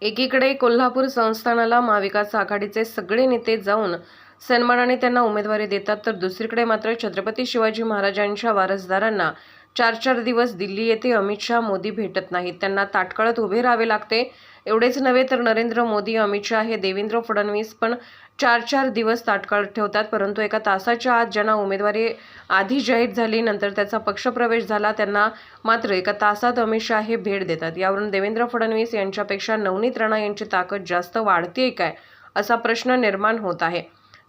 एकीकडे कोल्हापूर संस्थानाला महाविकास आघाडीचे सगळे नेते जाऊन सन्मानाने त्यांना उमेदवारी देतात, तर दुसरीकडे मात्र छत्रपती शिवाजी महाराजांच्या वारसदारांना 4-4 दिवस दिल्ली येथे अमित शाह मोदी भेटत नाहीत. त्यांना ताटकळत उभे राहावे लागते. एवढेच नव्हे तर नरेंद्र मोदी, अमित शाह हे देवेंद्र फडणवीस पण 4-4 दिवस ताटकळत ठेवतात. परंतु एका तासाच्या आत ज्यांना उमेदवारी आधी जाहीर झाली, नंतर त्याचा पक्षप्रवेश झाला, त्यांना मात्र एका तासात अमित शाह हे भेट देतात. यावरून देवेंद्र फडणवीस यांच्यापेक्षा नवनीत राणा यांची ताकद जास्त वाढतेय काय, असा प्रश्न निर्माण होत आहे.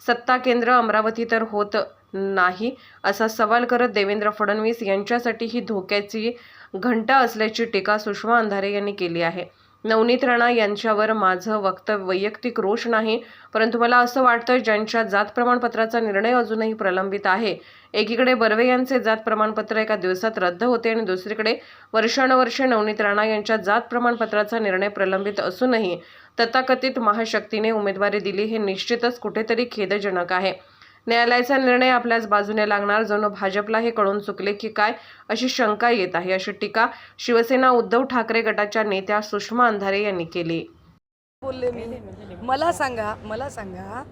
सत्ता केंद्र अमरावती तर होत नाही, असा सवाल करत देवेंद्र फडणवीस यांच्यासाठी ही धोक्याची घंटा असल्याची टीका सुषमा अंधारे यांनी केली आहे. नवनीत राणा यांच्यावर माझं वक्तव्य वैयक्तिक रोष नाही, परंतु मला असं वाटतं ज्यांच्या जात प्रमाणपत्राचा निर्णय अजूनही प्रलंबित आहे. एकीकडे बर्वे यांचे जात प्रमाणपत्र एका दिवसात रद्द होते आणि दुसरीकडे वर्षानुवर्षे नवनीत राणा यांच्या जात प्रमाणपत्राचा निर्णय प्रलंबित असूनही तथाकथित महाशक्तीने उमेदवारी दिली, हे निश्चितच कुठेतरी खेदजनक आहे. न्यायालयाचा निर्णय आपल्याच बाजूने लागणार, जणू भाजपला हे कळून चुकले की काय, अशी शंका येत आहे, अशी टीका शिवसेना उद्धव ठाकरे गटाच्या नेत्या सुषमा अंधारे यांनी केली. बोलले मला सांगा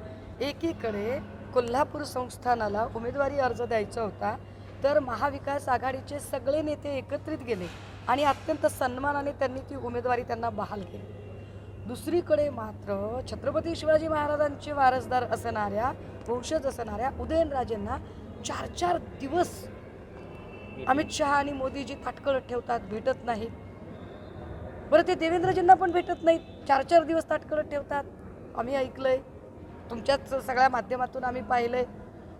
एकीकडे कोल्हापूर संस्थानाला उमेदवारी अर्ज द्यायचा होता, तर महाविकास आघाडीचे सगळे नेते एकत्रित गेले आणि अत्यंत सन्मानाने त्यांनी ती उमेदवारी त्यांना बहाल केली. दुसरीकडे मात्र छत्रपती शिवाजी महाराजांचे वारसदार असणाऱ्या, वंशज असणाऱ्या उदयनराजेंना 4-4 दिवस अमित शहा आणि मोदीजी ताटकळत ठेवतात, भेटत नाहीत. बरं, ते देवेंद्रजींना पण भेटत नाहीत, 4-4 दिवस ताटकळत ठेवतात. आम्ही ऐकलंय, तुमच्याच सगळ्या माध्यमातून आम्ही पाहिलंय.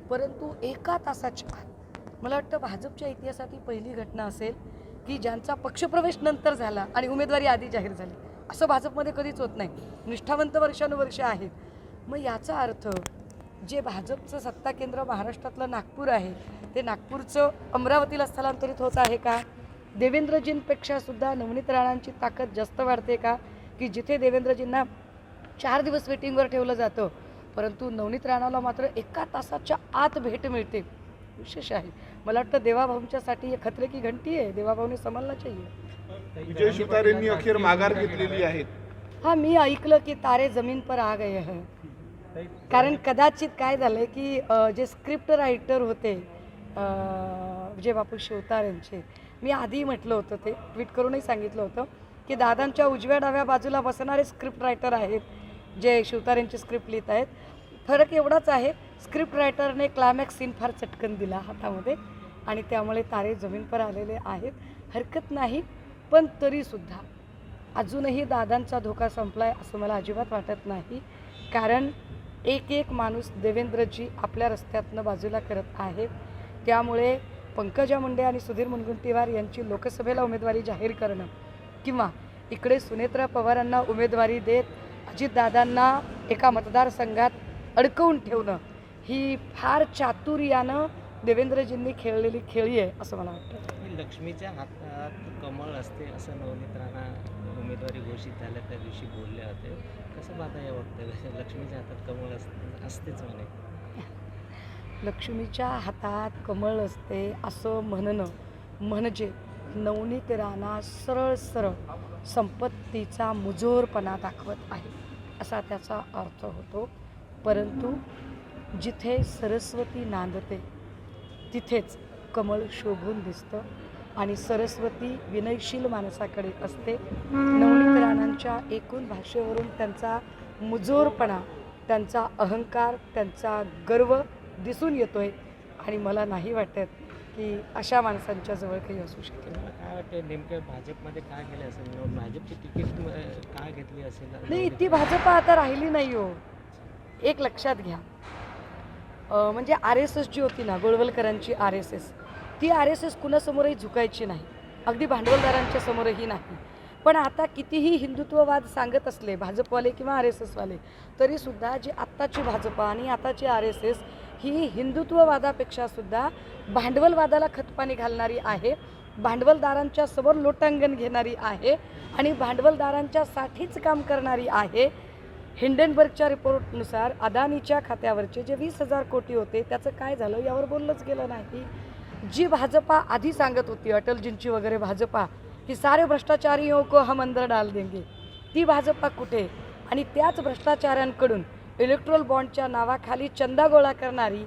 परंतु एका तासाच्या आत मला वाटतं भाजपच्या इतिहासात ही पहिली घटना असेल की ज्यांचा पक्षप्रवेश नंतर झाला आणि उमेदवारी आधी जाहीर झाली. असं भाजपमध्ये कधीच होत नाही. निष्ठावंत वर्षानुवर्ष आहेत. मग याचा अर्थ जे भाजपचं सत्ता केंद्र महाराष्ट्रातलं नागपूर आहे, ते नागपूरचं अमरावतीला स्थलांतरित होत आहे का? देवेंद्रजींपेक्षा सुद्धा नवनीत राणांची ताकद जास्त वाढते का? की जिथे देवेंद्रजींना 4 दिवस वेटिंगवर ठेवलं जातं, परंतु नवनीत राणाला मात्र एका तासाच्या आत भेट मिळते. विशेष आहे. मला वाटतं देवाभाऊंच्यासाठी हे खतरे की घंटी आहे. देवाभाऊने संभालना चाहिए. विजय शिवतारेंनी अखेर माघार घेतलेली आहे. हाँ, मी ऐकलं की तारे जमीन पर आ गए हैं. कारण कदाचित काय झालं की जे स्क्रिप्ट रायटर होते विजय बापू शिवतारेंचे, मी आधी म्हटलं होतं, ते ट्विट करूनही सांगितलं होतं की दादांच्या उजव्या डाव्या बाजूला बसणारे स्क्रिप्ट रायटर आहेत जे शिवतारेंची स्क्रिप्ट लिहित आहेत. फरक एवढाच आहे, स्क्रिप्ट रायटरने क्लायमॅक्स सीन फार चटकन दिला हातामध्ये आणि त्यामुळे तारे जमीन पर आलेले आहेत. हरकत नाही, पण तरीसुद्धा अजूनही दादांचा धोका संपला आहे असं मला अजिबात वाटत नाही. कारण एक माणूस देवेंद्रजी आपल्या रस्त्यातनं बाजूला करत आहेत. त्यामुळे पंकजा मुंडे आणि सुधीर मुनगंटीवार यांची लोकसभेला उमेदवारी जाहीर करणं किंवा इकडे सुनेत्रा पवारांना उमेदवारी देत अजितदादांना एका मतदारसंघात अडकवून ठेवणं, ही फार चातुर्यानं देवेंद्रजींनी खेळलेली खेळी आहे असं मला वाटतं. लक्ष्मीच्या हातात कमळ असते असं नवनीत राणा उमेदवारी घोषित झाल्या त्या दिवशी बोलले होते. कसं पाहता या वक्तव्य? लक्ष्मीच्या हातात कमळ असतेच म्हणे. लक्ष्मीच्या हातात कमळ असते असं म्हणणं म्हणजे नवनीत राणा सरळ संपत्तीचा मुजोरपणा दाखवत आहे असा त्याचा अर्थ होतो. परंतु जिथे सरस्वती नांदते तिथेच कमळ शोभून दिसतं आणि सरस्वती विनयशील माणसाकडे असते. नवनीत राणांच्या एकूण भाषेवरून त्यांचा मुजोरपणा, त्यांचा अहंकार, त्यांचा गर्व दिसून येतोय आणि मला नाही वाटत की अशा माणसांच्या जवळ काही असू शकेल. मला काय वाटतं नेमकं भाजपमध्ये काय केलं असेल? भाजपची तिकीट काय घेतली असेल? नाही, ती भाजप आता राहिली नाही हो. एक लक्षात घ्या, म्हणजे RSS जी होती ना, गोळवलकरांची RSS, ती RSS कुणासमोरही झुकायची नाही, अगदी भांडवलदारांच्या समोरही नाही. पण आता कितीही हिंदुत्ववाद सांगत असले भाजपवाले किंवा RSSवाले, तरीसुद्धा जी आत्ताची भाजप आणि आताची RSS ही हिंदुत्ववादापेक्षा सुद्धा भांडवलवादाला खतपाणी घालणारी आहे, भांडवलदारांच्या समोर लोटांगण घेणारी आहे आणि भांडवलदारांच्यासाठीच काम करणारी आहे. हिंडनबर्गच्या रिपोर्टनुसार अदानीच्या खात्यावरचे जे 20,000 कोटी होते त्याचं काय झालं यावर बोललंच गेलं नाही. जी भाजपा आधी सांगत होती, अटलजींची वगैरे भाजपा, कि सारे भ्रष्टाचारियों को हम अंदर डाल देंगे, ती भाजपा कुठे? आणि त्याच भ्रष्टाचाऱ्यांकडून इलेक्ट्रोल बॉन्डच्या नावाखाली चंदा गोळा करणारी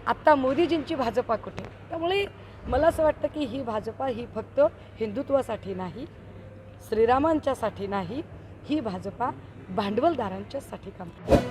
आत्ता मोदीजींची भाजपा कुठे? त्यामुळे मला असं वाटतं की ही भाजपा ही फक्त हिंदुत्वासाठी नाही, श्रीरामांच्यासाठी नाही, ही भाजपा भांडवलदारांच्यासाठी काम करते.